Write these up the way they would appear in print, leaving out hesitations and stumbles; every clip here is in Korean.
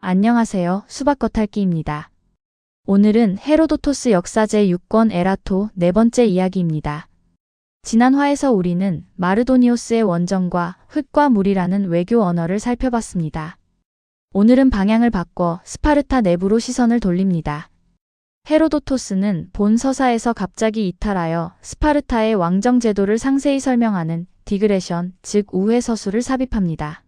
안녕하세요. 수박겉핥기입니다. 오늘은 헤로도토스 역사 제6권 에라토 네 번째 이야기입니다. 지난 화에서 우리는 마르도니오스의 원정과 흙과 물이라는 외교 언어를 살펴봤습니다. 오늘은 방향을 바꿔 스파르타 내부로 시선을 돌립니다. 헤로도토스는 본 서사에서 갑자기 이탈하여 스파르타의 왕정 제도를 상세히 설명하는 디그레션, 즉 우회 서술을 삽입합니다.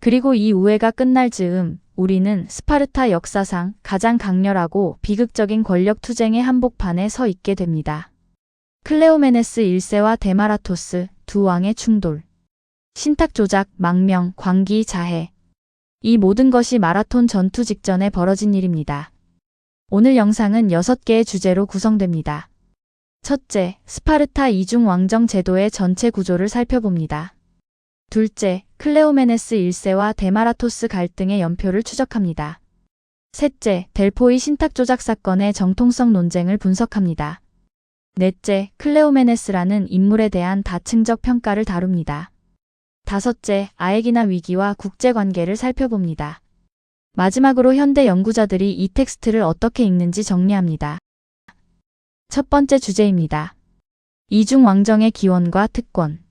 그리고 이 우회가 끝날 즈음 우리는 스파르타 역사상 가장 강렬하고 비극적인 권력 투쟁의 한복판에 서 있게 됩니다. 클레오메네스 1세와 데마라토스 두 왕의 충돌. 신탁 조작, 망명, 광기, 자해. 이 모든 것이 마라톤 전투 직전에 벌어진 일입니다. 오늘 영상은 6개의 주제로 구성됩니다. 첫째, 스파르타 이중 왕정 제도의 전체 구조를 살펴봅니다. 둘째, 클레오메네스 1세와 데마라토스 갈등의 연표를 추적합니다. 셋째, 델포이 신탁 조작 사건의 정통성 논쟁을 분석합니다. 넷째, 클레오메네스라는 인물에 대한 다층적 평가를 다룹니다. 다섯째, 아에기나 위기와 국제관계를 살펴봅니다. 마지막으로 현대 연구자들이 이 텍스트를 어떻게 읽는지 정리합니다. 첫 번째 주제입니다. 이중 왕정의 기원과 특권.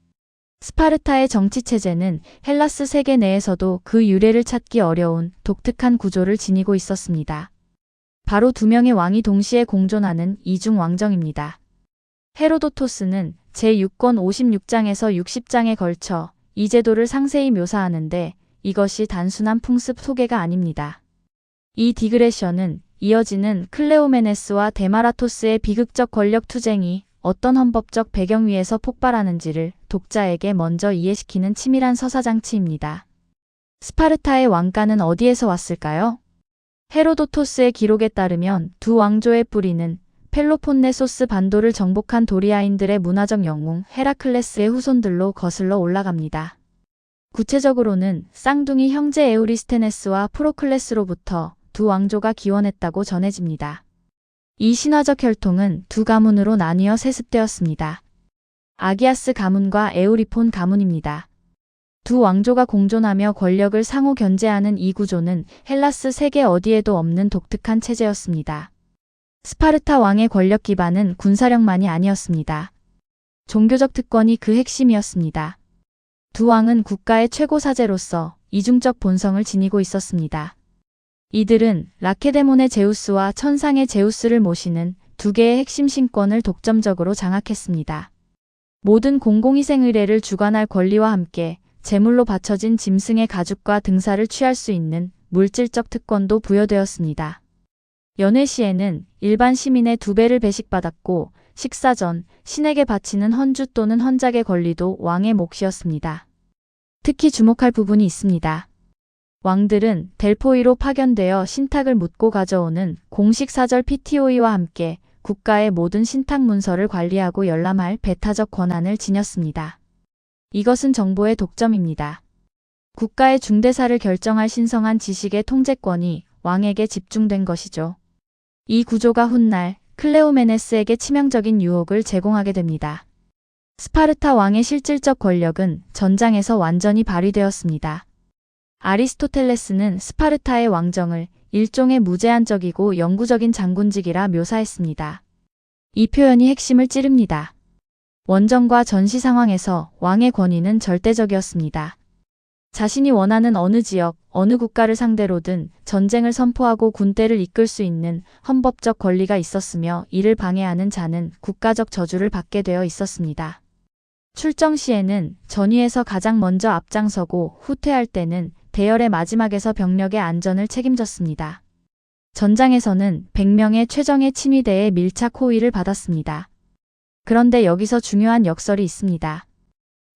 스파르타의 정치체제는 헬라스 세계 내에서도 그 유래를 찾기 어려운 독특한 구조를 지니고 있었습니다. 바로 두 명의 왕이 동시에 공존하는 이중 왕정입니다. 헤로도토스는 제6권 56장에서 60장에 걸쳐 이 제도를 상세히 묘사하는데 이것이 단순한 풍습 소개가 아닙니다. 이 디그레션은 이어지는 클레오메네스와 데마라토스의 비극적 권력 투쟁이 어떤 헌법적 배경 위에서 폭발하는지를 독자에게 먼저 이해시키는 치밀한 서사장치입니다. 스파르타의 왕가는 어디에서 왔을까요? 헤로도토스의 기록에 따르면 두 왕조의 뿌리는 펠로폰네소스 반도를 정복한 도리아인들의 문화적 영웅 헤라클레스의 후손들로 거슬러 올라갑니다. 구체적으로는 쌍둥이 형제 에우리스테네스와 프로클레스로부터 두 왕조가 기원했다고 전해집니다. 이 신화적 혈통은 두 가문으로 나뉘어 세습되었습니다. 아기아스 가문과 에우리폰 가문입니다. 두 왕조가 공존하며 권력을 상호 견제하는 이 구조는 헬라스 세계 어디에도 없는 독특한 체제였습니다. 스파르타 왕의 권력 기반은 군사력만이 아니었습니다. 종교적 특권이 그 핵심이었습니다. 두 왕은 국가의 최고 사제로서 이중적 본성을 지니고 있었습니다. 이들은 라케데몬의 제우스와 천상의 제우스를 모시는 두 개의 핵심 신권을 독점적으로 장악했습니다. 모든 공공희생 의례를 주관할 권리와 함께 제물로 바쳐진 짐승의 가죽과 등살을 취할 수 있는 물질적 특권도 부여되었습니다. 연회 시에는 일반 시민의 2배를 배식받았고 식사 전 신에게 바치는 헌주 또는 헌작의 권리도 왕의 몫이었습니다. 특히 주목할 부분이 있습니다. 왕들은 델포이로 파견되어 신탁을 묻고 가져오는 공식 사절 PTOE와 함께 국가의 모든 신탁 문서를 관리하고 열람할 배타적 권한을 지녔습니다. 이것은 정보의 독점입니다. 국가의 중대사를 결정할 신성한 지식의 통제권이 왕에게 집중된 것이죠. 이 구조가 훗날 클레오메네스에게 치명적인 유혹을 제공하게 됩니다. 스파르타 왕의 실질적 권력은 전장에서 완전히 발휘되었습니다. 아리스토텔레스는 스파르타의 왕정을 일종의 무제한적이고 영구적인 장군직이라 묘사했습니다. 이 표현이 핵심을 찌릅니다. 원정과 전시 상황에서 왕의 권위는 절대적이었습니다. 자신이 원하는 어느 지역, 어느 국가를 상대로든 전쟁을 선포하고 군대를 이끌 수 있는 헌법적 권리가 있었으며 이를 방해하는 자는 국가적 저주를 받게 되어 있었습니다. 출정 시에는 전위에서 가장 먼저 앞장서고 후퇴할 때는 대열의 마지막에서 병력의 안전을 책임졌습니다. 전장에서는 100명의 최정예 친위대의 밀착 호위를 받았습니다. 그런데 여기서 중요한 역설이 있습니다.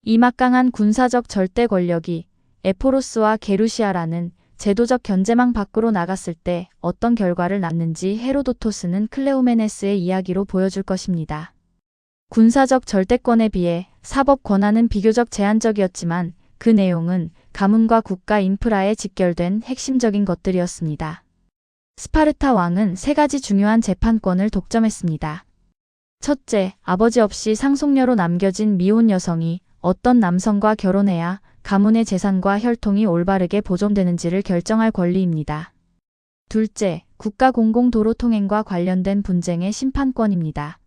이 막강한 군사적 절대 권력이 에포로스와 게루시아라는 제도적 견제망 밖으로 나갔을 때 어떤 결과를 낳는지 헤로도토스는 클레오메네스의 이야기로 보여줄 것입니다. 군사적 절대권에 비해 사법 권한은 비교적 제한적이었지만 그 내용은 가문과 국가 인프라에 직결된 핵심적인 것들이었습니다. 스파르타 왕은 3가지 중요한 재판권을 독점했습니다. 첫째, 아버지 없이 상속녀로 남겨진 미혼 여성이 어떤 남성과 결혼해야 가문의 재산과 혈통이 올바르게 보존되는지를 결정할 권리입니다. 둘째, 국가 공공도로 통행과 관련된 분쟁의 심판권입니다.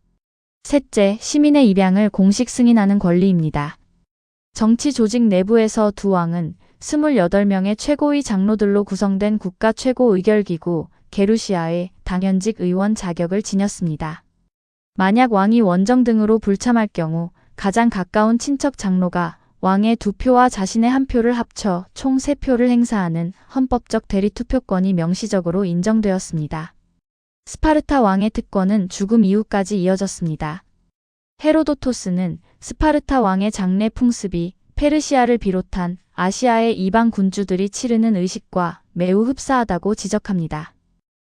셋째, 시민의 입양을 공식 승인하는 권리입니다. 정치 조직 내부에서 두 왕은 28명의 최고위 장로들로 구성된 국가 최고 의결기구 게루시아의 당연직 의원 자격을 지녔습니다. 만약 왕이 원정 등으로 불참할 경우 가장 가까운 친척 장로가 왕의 2표와 자신의 1표를 합쳐 총 3표를 행사하는 헌법적 대리투표권이 명시적으로 인정되었습니다. 스파르타 왕의 특권은 죽음 이후까지 이어졌습니다. 헤로도토스는 스파르타 왕의 장례 풍습이 페르시아를 비롯한 아시아의 이방 군주들이 치르는 의식과 매우 흡사하다고 지적합니다.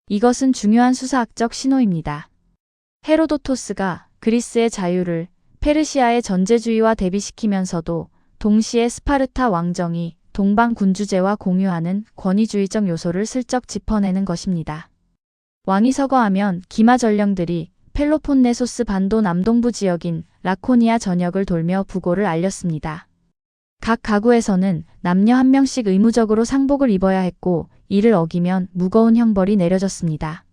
이것은 중요한 수사학적 신호입니다. 헤로도토스가 그리스의 자유를 페르시아의 전제주의와 대비시키면서도 동시에 스파르타 왕정이 동방 군주제와 공유하는 권위주의적 요소를 슬쩍 짚어내는 것입니다. 왕이 서거하면 기마 전령들이 펠로폰네소스 반도 남동부 지역인 라코니아 전역을 돌며 부고를 알렸습니다. 각 가구에서는 남녀 한 명씩 의무적으로 상복을 입어야 했고 이를 어기면 무거운 형벌이 내려졌습니다.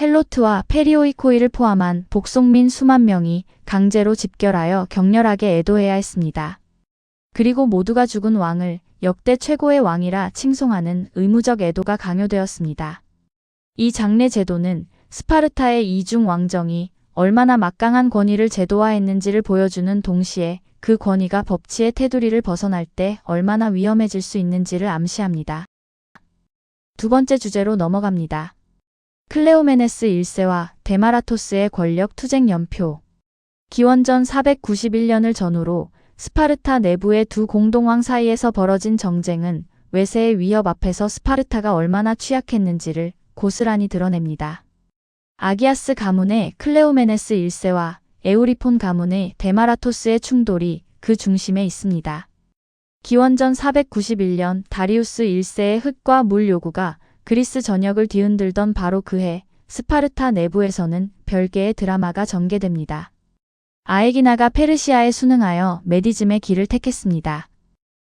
헬로트와 페리오이코이를 포함한 복속민 수만 명이 강제로 집결하여 격렬하게 애도해야 했습니다. 그리고 모두가 죽은 왕을 역대 최고의 왕이라 칭송하는 의무적 애도가 강요되었습니다. 이 장례 제도는 스파르타의 이중 왕정이 얼마나 막강한 권위를 제도화했는지를 보여주는 동시에 그 권위가 법치의 테두리를 벗어날 때 얼마나 위험해질 수 있는지를 암시합니다. 두 번째 주제로 넘어갑니다. 클레오메네스 1세와 데마라토스의 권력 투쟁 연표. 기원전 491년을 전후로 스파르타 내부의 두 공동왕 사이에서 벌어진 정쟁은 외세의 위협 앞에서 스파르타가 얼마나 취약했는지를 고스란히 드러냅니다. 아기아스 가문의 클레오메네스 1세와 에우리폰 가문의 데마라토스의 충돌이 그 중심에 있습니다. 기원전 491년 다리우스 1세의 흙과 물 요구가 그리스 전역을 뒤흔들던 바로 그해 스파르타 내부에서는 별개의 드라마가 전개됩니다. 아에기나가 페르시아에 순응하여 메디즘의 길을 택했습니다.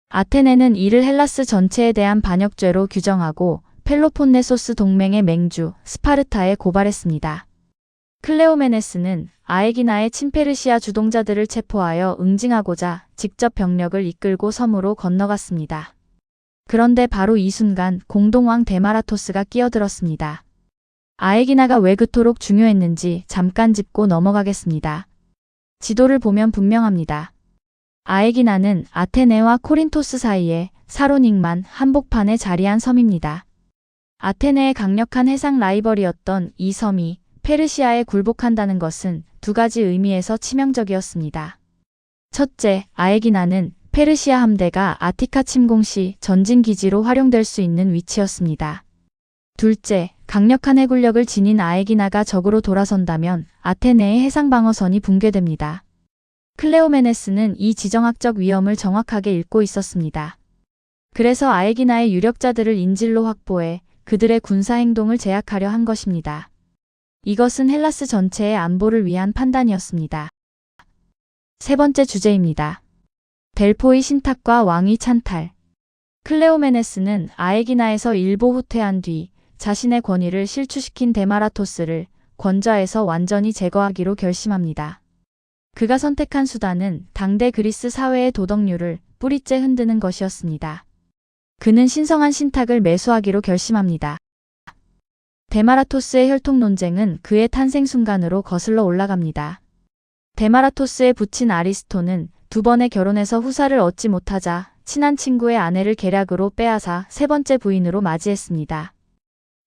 아테네는 이를 헬라스 전체에 대한 반역죄로 규정하고 펠로폰네소스 동맹의 맹주 스파르타에 고발했습니다. 클레오메네스는 아에기나의 친페르시아 주동자들을 체포하여 응징하고자 직접 병력을 이끌고 섬으로 건너갔습니다. 그런데 바로 이 순간 공동왕 데마라토스가 끼어들었습니다. 아에기나가 왜 그토록 중요했는지 잠깐 짚고 넘어가겠습니다. 지도를 보면 분명합니다. 아에기나는 아테네와 코린토스 사이에 사로닉만 한복판에 자리한 섬입니다. 아테네의 강력한 해상 라이벌이었던 이 섬이 페르시아에 굴복한다는 것은 두 가지 의미에서 치명적이었습니다. 첫째, 아에기나는 페르시아 함대가 아티카 침공 시 전진기지로 활용될 수 있는 위치였습니다. 둘째, 강력한 해군력을 지닌 아에기나가 적으로 돌아선다면 아테네의 해상방어선이 붕괴됩니다. 클레오메네스는 이 지정학적 위험을 정확하게 읽고 있었습니다. 그래서 아에기나의 유력자들을 인질로 확보해 그들의 군사행동을 제약하려 한 것입니다. 이것은 헬라스 전체의 안보를 위한 판단이었습니다. 세 번째 주제입니다. 델포이 신탁과 왕위 찬탈. 클레오메네스는 아에기나에서 일보 후퇴한 뒤 자신의 권위를 실추시킨 데마라토스를 권좌에서 완전히 제거하기로 결심합니다. 그가 선택한 수단은 당대 그리스 사회의 도덕률을 뿌리째 흔드는 것이었습니다. 그는 신성한 신탁을 매수하기로 결심합니다. 데마라토스의 혈통 논쟁은 그의 탄생 순간으로 거슬러 올라갑니다. 데마라토스의 부친 아리스토는 두 번의 결혼에서 후사를 얻지 못하자 친한 친구의 아내를 계략으로 빼앗아 세 번째 부인으로 맞이했습니다.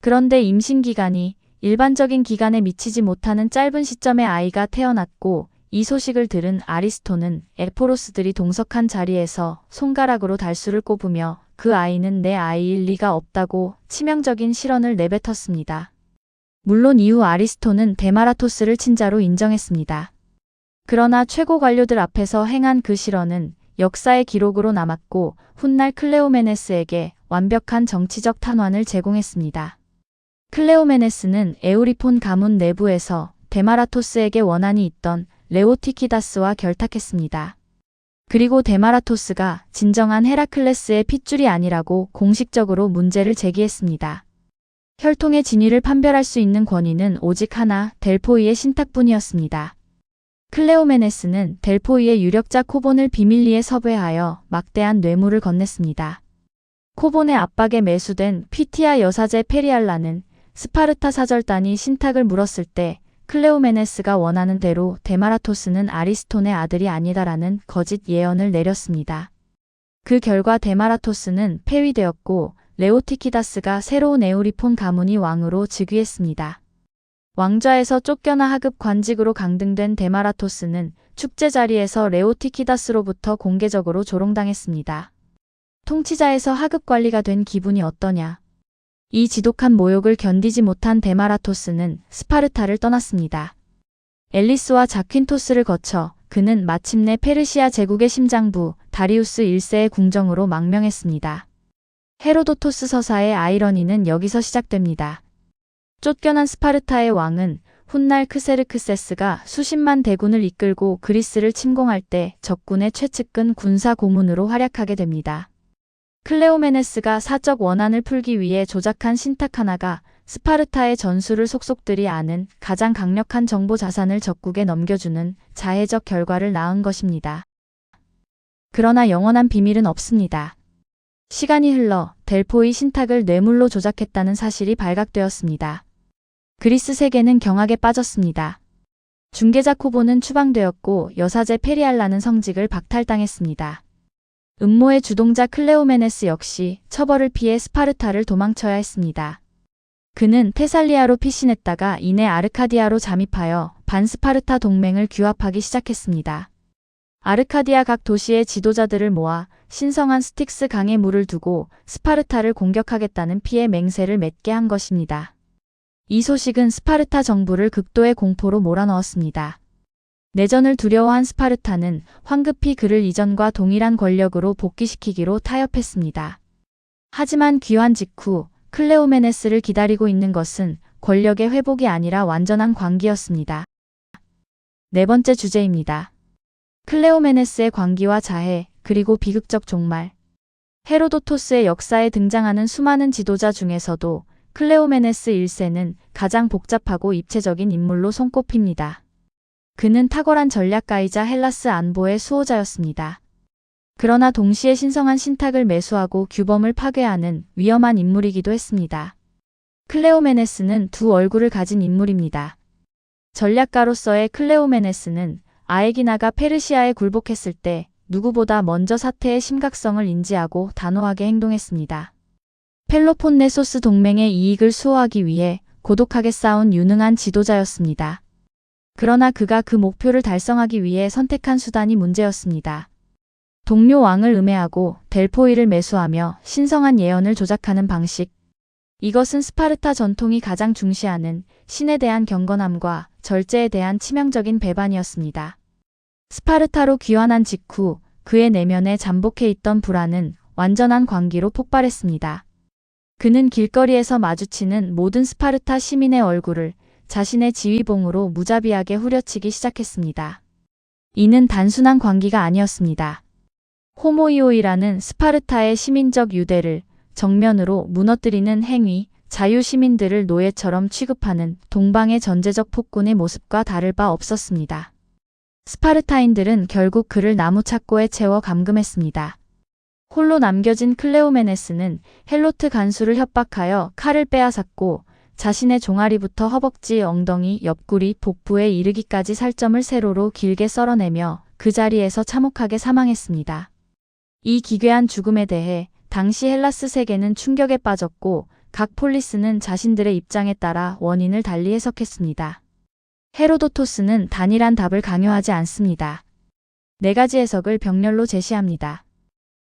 그런데 임신 기간이 일반적인 기간에 미치지 못하는 짧은 시점에 아이가 태어났고 이 소식을 들은 아리스토는 에포로스들이 동석한 자리에서 손가락으로 달수를 꼽으며 그 아이는 내 아이일 리가 없다고 치명적인 실언을 내뱉었습니다. 물론 이후 아리스토는 데마라토스를 친자로 인정했습니다. 그러나 최고 관료들 앞에서 행한 그 실언은 역사의 기록으로 남았고 훗날 클레오메네스에게 완벽한 정치적 탄환을 제공했습니다. 클레오메네스는 에우리폰 가문 내부에서 데마라토스에게 원한이 있던 레오티키다스와 결탁했습니다. 그리고 데마라토스가 진정한 헤라클레스의 핏줄이 아니라고 공식적으로 문제를 제기했습니다. 혈통의 진위를 판별할 수 있는 권위는 오직 하나, 델포이의 신탁뿐이었습니다. 클레오메네스는 델포이의 유력자 코본을 비밀리에 섭외하여 막대한 뇌물을 건넸습니다. 코본의 압박에 매수된 피티아 여사제 페리알라는 스파르타 사절단이 신탁을 물었을 때 클레오메네스가 원하는 대로 데마라토스는 아리스톤의 아들이 아니다라는 거짓 예언을 내렸습니다. 그 결과 데마라토스는 폐위되었고 레오티키다스가 새로운 에우리폰 가문이 왕으로 즉위했습니다. 왕좌에서 쫓겨나 하급 관직으로 강등된 데마라토스는 축제 자리에서 레오티키다스로부터 공개적으로 조롱당했습니다. 통치자에서 하급 관리가 된 기분이 어떠냐? 이 지독한 모욕을 견디지 못한 데마라토스는 스파르타를 떠났습니다. 엘리스와 자퀸토스를 거쳐 그는 마침내 페르시아 제국의 심장부 다리우스 1세의 궁정으로 망명했습니다. 헤로도토스 서사의 아이러니는 여기서 시작됩니다. 쫓겨난 스파르타의 왕은 훗날 크세르크세스가 수십만 대군을 이끌고 그리스를 침공할 때 적군의 최측근 군사 고문으로 활약하게 됩니다. 클레오메네스가 사적 원한을 풀기 위해 조작한 신탁 하나가 스파르타의 전술을 속속들이 아는 가장 강력한 정보 자산을 적국에 넘겨주는 자해적 결과를 낳은 것입니다. 그러나 영원한 비밀은 없습니다. 시간이 흘러 델포이 신탁을 뇌물로 조작했다는 사실이 발각되었습니다. 그리스 세계는 경악에 빠졌습니다. 중계자 코본은 추방되었고 여사제 페리알라는 성직을 박탈당했습니다. 음모의 주동자 클레오메네스 역시 처벌을 피해 스파르타를 도망쳐야 했습니다. 그는 테살리아로 피신했다가 이내 아르카디아로 잠입하여 반스파르타 동맹을 규합하기 시작했습니다. 아르카디아 각 도시의 지도자들을 모아 신성한 스틱스 강에 물을 두고 스파르타를 공격하겠다는 피해 맹세를 맺게 한 것입니다. 이 소식은 스파르타 정부를 극도의 공포로 몰아넣었습니다. 내전을 두려워한 스파르타는 황급히 그를 이전과 동일한 권력으로 복귀시키기로 타협했습니다. 하지만 귀환 직후 클레오메네스를 기다리고 있는 것은 권력의 회복이 아니라 완전한 광기였습니다. 네 번째 주제입니다. 클레오메네스의 광기와 자해, 그리고 비극적 종말. 헤로도토스의 역사에 등장하는 수많은 지도자 중에서도 클레오메네스 1세는 가장 복잡하고 입체적인 인물로 손꼽힙니다. 그는 탁월한 전략가이자 헬라스 안보의 수호자였습니다. 그러나 동시에 신성한 신탁을 매수하고 규범을 파괴하는 위험한 인물이기도 했습니다. 클레오메네스는 두 얼굴을 가진 인물입니다. 전략가로서의 클레오메네스는 아에기나가 페르시아에 굴복했을 때 누구보다 먼저 사태의 심각성을 인지하고 단호하게 행동했습니다. 펠로폰네소스 동맹의 이익을 수호하기 위해 고독하게 싸운 유능한 지도자였습니다. 그러나 그가 그 목표를 달성하기 위해 선택한 수단이 문제였습니다. 동료 왕을 음해하고 델포이를 매수하며 신성한 예언을 조작하는 방식. 이것은 스파르타 전통이 가장 중시하는 신에 대한 경건함과 절제에 대한 치명적인 배반이었습니다. 스파르타로 귀환한 직후 그의 내면에 잠복해 있던 불안은 완전한 광기로 폭발했습니다. 그는 길거리에서 마주치는 모든 스파르타 시민의 얼굴을 자신의 지휘봉으로 무자비하게 후려치기 시작했습니다. 이는 단순한 광기가 아니었습니다. 호모이오이라는 스파르타의 시민적 유대를 정면으로 무너뜨리는 행위, 자유시민들을 노예처럼 취급하는 동방의 전제적 폭군의 모습과 다를 바 없었습니다. 스파르타인들은 결국 그를 나무착고에 채워 감금했습니다. 홀로 남겨진 클레오메네스는 헬로트 간수를 협박하여 칼을 빼앗았고 자신의 종아리부터 허벅지, 엉덩이, 옆구리, 복부에 이르기까지 살점을 세로로 길게 썰어내며 그 자리에서 참혹하게 사망했습니다. 이 기괴한 죽음에 대해 당시 헬라스 세계는 충격에 빠졌고 각 폴리스는 자신들의 입장에 따라 원인을 달리 해석했습니다. 헤로도토스는 단일한 답을 강요하지 않습니다. 네 가지 해석을 병렬로 제시합니다.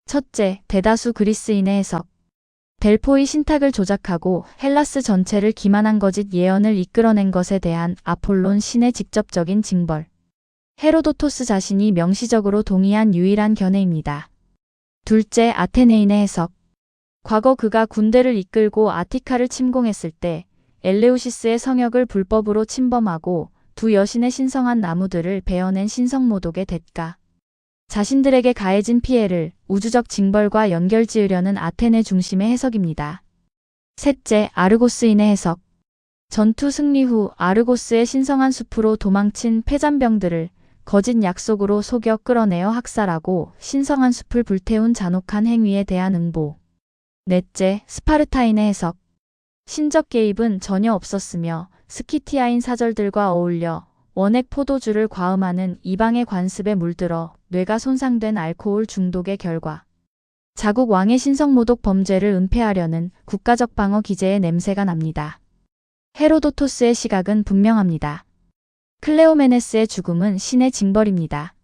첫째, 대다수 그리스인의 해석. 델포이 신탁을 조작하고 헬라스 전체를 기만한 거짓 예언을 이끌어낸 것에 대한 아폴론 신의 직접적인 징벌. 헤로도토스 자신이 명시적으로 동의한 유일한 견해입니다. 둘째, 아테네인의 해석. 과거 그가 군대를 이끌고 아티카를 침공했을 때 엘레우시스의 성역을 불법으로 침범하고 두 여신의 신성한 나무들을 베어낸 신성모독의 대가. 자신들에게 가해진 피해를 우주적 징벌과 연결지으려는 아테네 중심의 해석입니다. 셋째, 아르고스인의 해석. 전투 승리 후 아르고스의 신성한 숲으로 도망친 패잔병들을 거짓 약속으로 속여 끌어내어 학살하고 신성한 숲을 불태운 잔혹한 행위에 대한 응보. 넷째, 스파르타인의 해석. 신적 개입은 전혀 없었으며 스키티아인 사절들과 어울려 원액 포도주를 과음하는 이방의 관습에 물들어 뇌가 손상된 알코올 중독의 결과. 자국 왕의 신성모독 범죄를 은폐하려는 국가적 방어 기제의 냄새가 납니다. 헤로도토스의 시각은 분명합니다. 클레오메네스의 죽음은 신의 징벌입니다.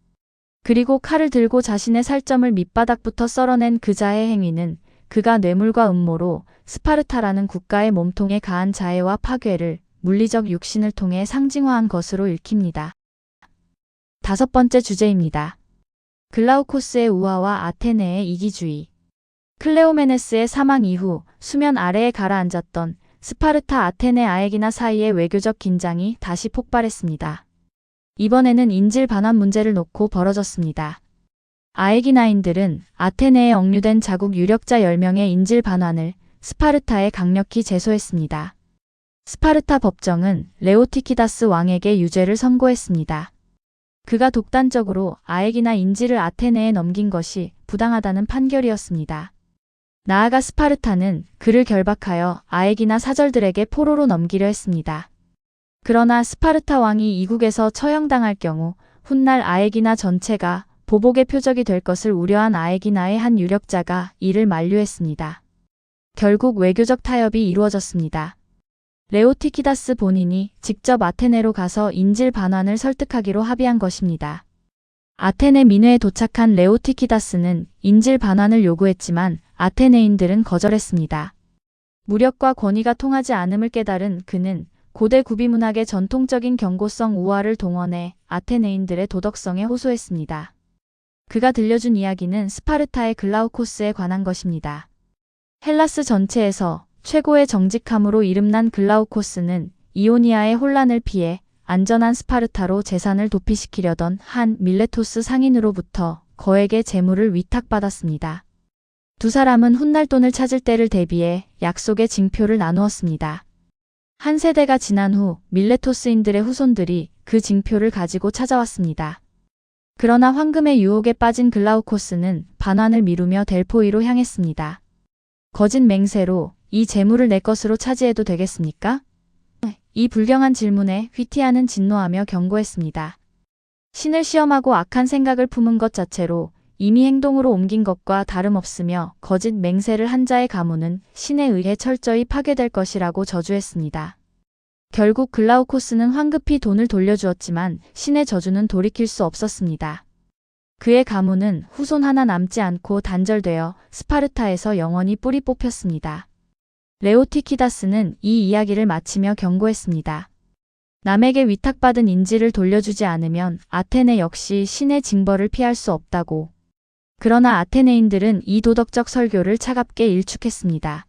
그리고 칼을 들고 자신의 살점을 밑바닥부터 썰어낸 그자의 행위는 그가 뇌물과 음모로 스파르타라는 국가의 몸통에 가한 자해와 파괴를 물리적 육신을 통해 상징화한 것으로 읽힙니다. 다섯 번째 주제입니다. 글라우코스의 우화와 아테네의 이기주의. 클레오메네스의 사망 이후 수면 아래에 가라앉았던 스파르타 아테네 아에기나 사이의 외교적 긴장이 다시 폭발했습니다. 이번에는 인질 반환 문제를 놓고 벌어졌습니다. 아에기나인들은 아테네에 억류된 자국 유력자 10명의 인질 반환을 스파르타에 강력히 제소했습니다. 스파르타 법정은 레오티키다스 왕에게 유죄를 선고했습니다. 그가 독단적으로 아에기나 인질을 아테네에 넘긴 것이 부당하다는 판결이었습니다. 나아가 스파르타는 그를 결박하여 아에기나 사절들에게 포로로 넘기려 했습니다. 그러나 스파르타 왕이 이국에서 처형당할 경우 훗날 아에기나 전체가 보복의 표적이 될 것을 우려한 아에기나의 한 유력자가 이를 만류했습니다. 결국 외교적 타협이 이루어졌습니다. 레오티키다스 본인이 직접 아테네로 가서 인질 반환을 설득하기로 합의한 것입니다. 아테네 민회에 도착한 레오티키다스는 인질 반환을 요구했지만 아테네인들은 거절했습니다. 무력과 권위가 통하지 않음을 깨달은 그는 고대 구비 문학의 전통적인 경고성 우화를 동원해 아테네인들의 도덕성에 호소했습니다. 그가 들려준 이야기는 스파르타의 글라우코스에 관한 것입니다. 헬라스 전체에서 최고의 정직함으로 이름난 글라우코스는 이오니아의 혼란을 피해 안전한 스파르타로 재산을 도피시키려던 한 밀레토스 상인으로부터 거액의 재물을 위탁받았습니다. 두 사람은 훗날 돈을 찾을 때를 대비해 약속의 징표를 나누었습니다. 한 세대가 지난 후 밀레토스인들의 후손들이 그 징표를 가지고 찾아왔습니다. 그러나 황금의 유혹에 빠진 글라우코스는 반환을 미루며 델포이로 향했습니다. 거짓 맹세로 이 재물을 내 것으로 차지해도 되겠습니까? 이 불경한 질문에 휘티아는 진노하며 경고했습니다. 신을 시험하고 악한 생각을 품은 것 자체로 이미 행동으로 옮긴 것과 다름없으며 거짓 맹세를 한 자의 가문은 신에 의해 철저히 파괴될 것이라고 저주했습니다. 결국 글라우코스는 황급히 돈을 돌려주었지만 신의 저주는 돌이킬 수 없었습니다. 그의 가문은 후손 하나 남지 않고 단절되어 스파르타에서 영원히 뿌리 뽑혔습니다. 레오티키다스는 이 이야기를 마치며 경고했습니다. 남에게 위탁받은 인질을 돌려주지 않으면 아테네 역시 신의 징벌을 피할 수 없다고. 그러나 아테네인들은 이 도덕적 설교를 차갑게 일축했습니다.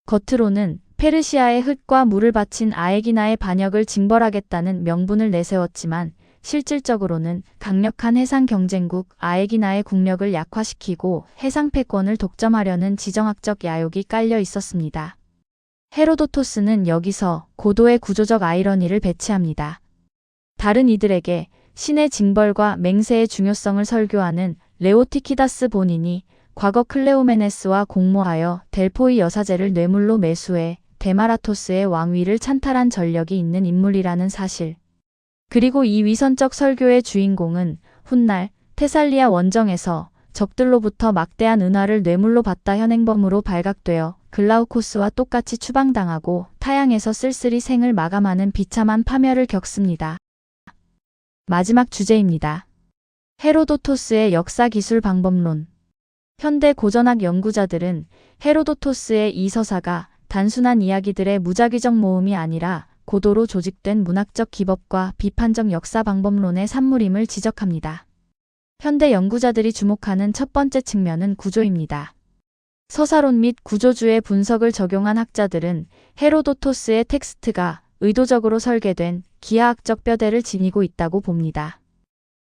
겉으로는 페르시아의 흙과 물을 바친 아에기나의 반역을 징벌하겠다는 명분을 내세웠지만 실질적으로는 강력한 해상 경쟁국 아에기나의 국력을 약화시키고 해상 패권을 독점하려는 지정학적 야욕이 깔려 있었습니다. 헤로도토스는 여기서 고도의 구조적 아이러니를 배치합니다. 다른 이들에게 신의 징벌과 맹세의 중요성을 설교하는 레오티키다스 본인이 과거 클레오메네스와 공모하여 델포이 여사제를 뇌물로 매수해 데마라토스의 왕위를 찬탈한 전력이 있는 인물이라는 사실. 그리고 이 위선적 설교의 주인공은 훗날 테살리아 원정에서 적들로부터 막대한 은화를 뇌물로 받다 현행범으로 발각되어 글라우코스와 똑같이 추방당하고 타양에서 쓸쓸히 생을 마감하는 비참한 파멸을 겪습니다. 마지막 주제입니다. 헤로도토스의 역사기술 방법론. 현대 고전학 연구자들은 헤로도토스의 이 서사가 단순한 이야기들의 무작위적 모음이 아니라 고도로 조직된 문학적 기법과 비판적 역사 방법론의 산물임을 지적합니다. 현대 연구자들이 주목하는 첫 번째 측면은 구조입니다. 서사론 및 구조주의 분석을 적용한 학자들은 헤로도토스의 텍스트가 의도적으로 설계된 기하학적 뼈대를 지니고 있다고 봅니다.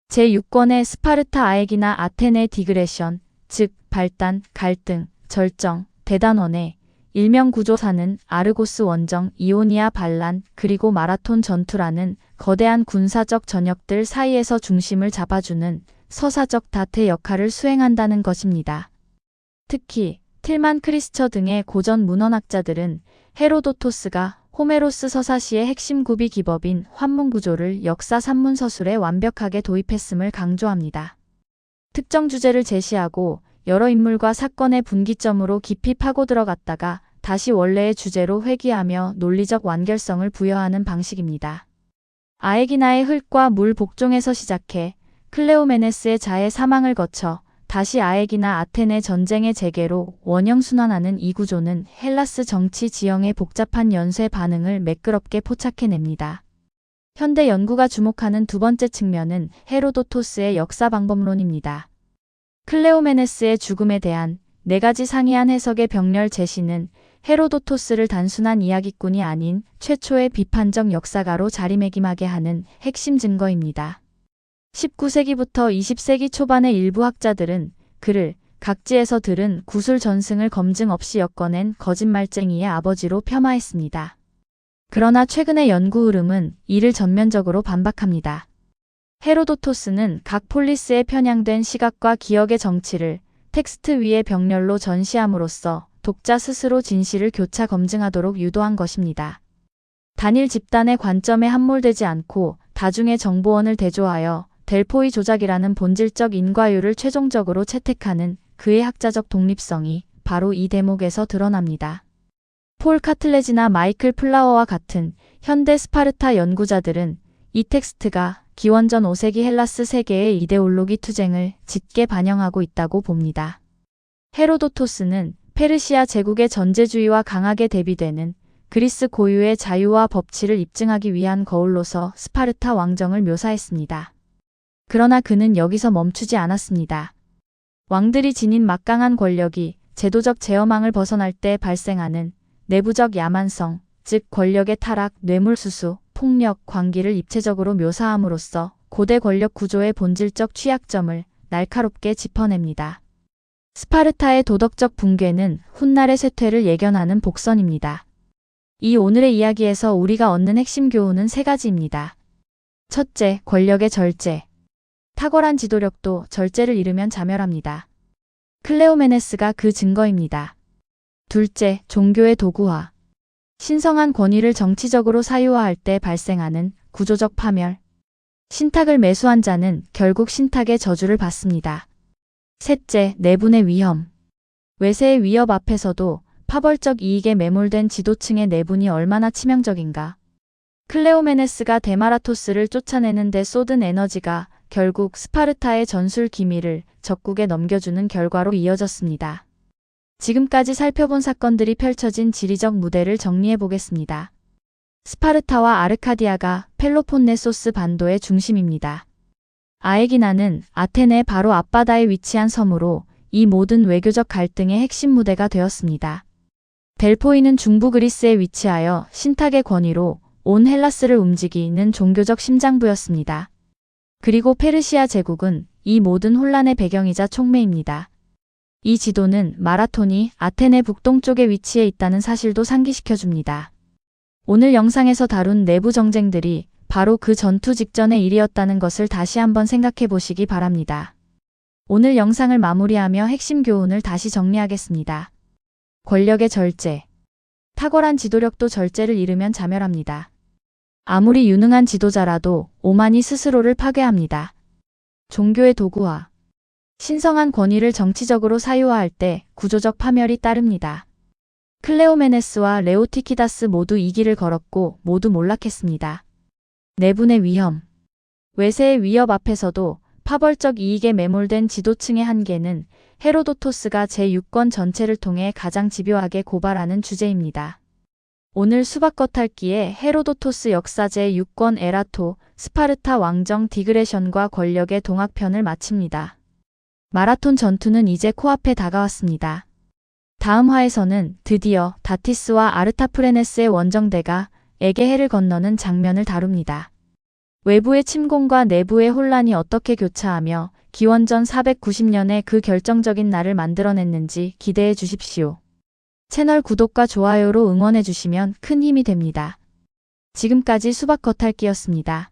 제6권의 스파르타 아에기나 아테네 디그레션, 즉 발단, 갈등, 절정, 대단원의 일명 구조사는 아르고스 원정, 이오니아 반란, 그리고 마라톤 전투라는 거대한 군사적 전역들 사이에서 중심을 잡아주는 서사적 다트 역할을 수행한다는 것입니다. 특히 틸만 크리스처 등의 고전 문헌학자들은 헤로도토스가 호메로스 서사시의 핵심 구비 기법인 환문 구조를 역사 산문서술에 완벽하게 도입했음을 강조합니다. 특정 주제를 제시하고 여러 인물과 사건의 분기점으로 깊이 파고 들어갔다가 다시 원래의 주제로 회귀하며 논리적 완결성을 부여하는 방식입니다. 아에기나의 흙과 물 복종에서 시작해 클레오메네스의 자해 사망을 거쳐 다시 아에기나 아테네 전쟁의 재개로 원형순환하는 이 구조는 헬라스 정치 지형의 복잡한 연쇄 반응을 매끄럽게 포착해냅니다. 현대 연구가 주목하는 두 번째 측면은 헤로도토스의 역사 방법론입니다. 클레오메네스의 죽음에 대한 네 가지 상이한 해석의 병렬 제시는 헤로도토스를 단순한 이야기꾼이 아닌 최초의 비판적 역사가로 자리매김하게 하는 핵심 증거입니다. 19세기부터 20세기 초반의 일부 학자들은 그를 각지에서 들은 구술 전승을 검증 없이 엮어낸 거짓말쟁이의 아버지로 폄하했습니다. 그러나 최근의 연구 흐름은 이를 전면적으로 반박합니다. 헤로도토스는 각 폴리스에 편향된 시각과 기억의 정치를 텍스트 위의 병렬로 전시함으로써 독자 스스로 진실을 교차 검증하도록 유도한 것입니다. 단일 집단의 관점에 함몰되지 않고 다중의 정보원을 대조하여 델포이 조작이라는 본질적 인과율을 최종적으로 채택하는 그의 학자적 독립성이 바로 이 대목에서 드러납니다. 폴 카틀레지나 마이클 플라워와 같은 현대 스파르타 연구자들은 이 텍스트가 기원전 5세기 헬라스 세계의 이데올로기 투쟁을 짙게 반영하고 있다고 봅니다. 헤로도토스는 페르시아 제국의 전제주의와 강하게 대비되는 그리스 고유의 자유와 법치를 입증하기 위한 거울로서 스파르타 왕정을 묘사했습니다. 그러나 그는 여기서 멈추지 않았습니다. 왕들이 지닌 막강한 권력이 제도적 제어망을 벗어날 때 발생하는 내부적 야만성, 즉 권력의 타락, 뇌물수수, 폭력, 광기를 입체적으로 묘사함으로써 고대 권력 구조의 본질적 취약점을 날카롭게 짚어냅니다. 스파르타의 도덕적 붕괴는 훗날의 쇠퇴를 예견하는 복선입니다. 이 오늘의 이야기에서 우리가 얻는 핵심 교훈은 세 가지입니다. 첫째, 권력의 절제. 탁월한 지도력도 절제를 잃으면 자멸합니다. 클레오메네스가 그 증거입니다. 둘째, 종교의 도구화. 신성한 권위를 정치적으로 사유화할 때 발생하는 구조적 파멸. 신탁을 매수한 자는 결국 신탁의 저주를 받습니다. 셋째, 내분의 위험. 외세의 위협 앞에서도 파벌적 이익에 매몰된 지도층의 내분이 얼마나 치명적인가. 클레오메네스가 데마라토스를 쫓아내는 데 쏟은 에너지가 결국 스파르타의 전술 기밀을 적국에 넘겨주는 결과로 이어졌습니다. 지금까지 살펴본 사건들이 펼쳐진 지리적 무대를 정리해 보겠습니다. 스파르타와 아르카디아가 펠로폰네소스 반도의 중심입니다. 아에기나는 아테네 바로 앞바다에 위치한 섬으로 이 모든 외교적 갈등의 핵심 무대가 되었습니다. 델포이는 중부 그리스에 위치하여 신탁의 권위로 온 헬라스를 움직이는 종교적 심장부였습니다. 그리고 페르시아 제국은 이 모든 혼란의 배경이자 촉매입니다. 이 지도는 마라톤이 아테네 북동쪽에 위치해 있다는 사실도 상기시켜줍니다. 오늘 영상에서 다룬 내부 정쟁들이 바로 그 전투 직전의 일이었다는 것을 다시 한번 생각해 보시기 바랍니다. 오늘 영상을 마무리하며 핵심 교훈을 다시 정리하겠습니다. 권력의 절제. 탁월한 지도력도 절제를 잃으면 자멸합니다. 아무리 유능한 지도자라도 오만이 스스로를 파괴합니다. 종교의 도구화. 신성한 권위를 정치적으로 사유화할 때 구조적 파멸이 따릅니다. 클레오메네스와 레오티키다스 모두 이 길을 걸었고 모두 몰락했습니다. 내분의 위험. 외세의 위협 앞에서도 파벌적 이익에 매몰된 지도층의 한계는 헤로도토스가 제6권 전체를 통해 가장 집요하게 고발하는 주제입니다. 오늘 수박 겉핥기에 헤로도토스 역사 제6권 에라토, 스파르타 왕정 디그레션과 권력의 동학편을 마칩니다. 마라톤 전투는 이제 코앞에 다가왔습니다. 다음 화에서는 드디어 다티스와 아르타프레네스의 원정대가 에게해를 건너는 장면을 다룹니다. 외부의 침공과 내부의 혼란이 어떻게 교차하며 기원전 490년에 그 결정적인 날을 만들어냈는지 기대해 주십시오. 채널 구독과 좋아요로 응원해 주시면 큰 힘이 됩니다. 지금까지 수박 겉핥기였습니다.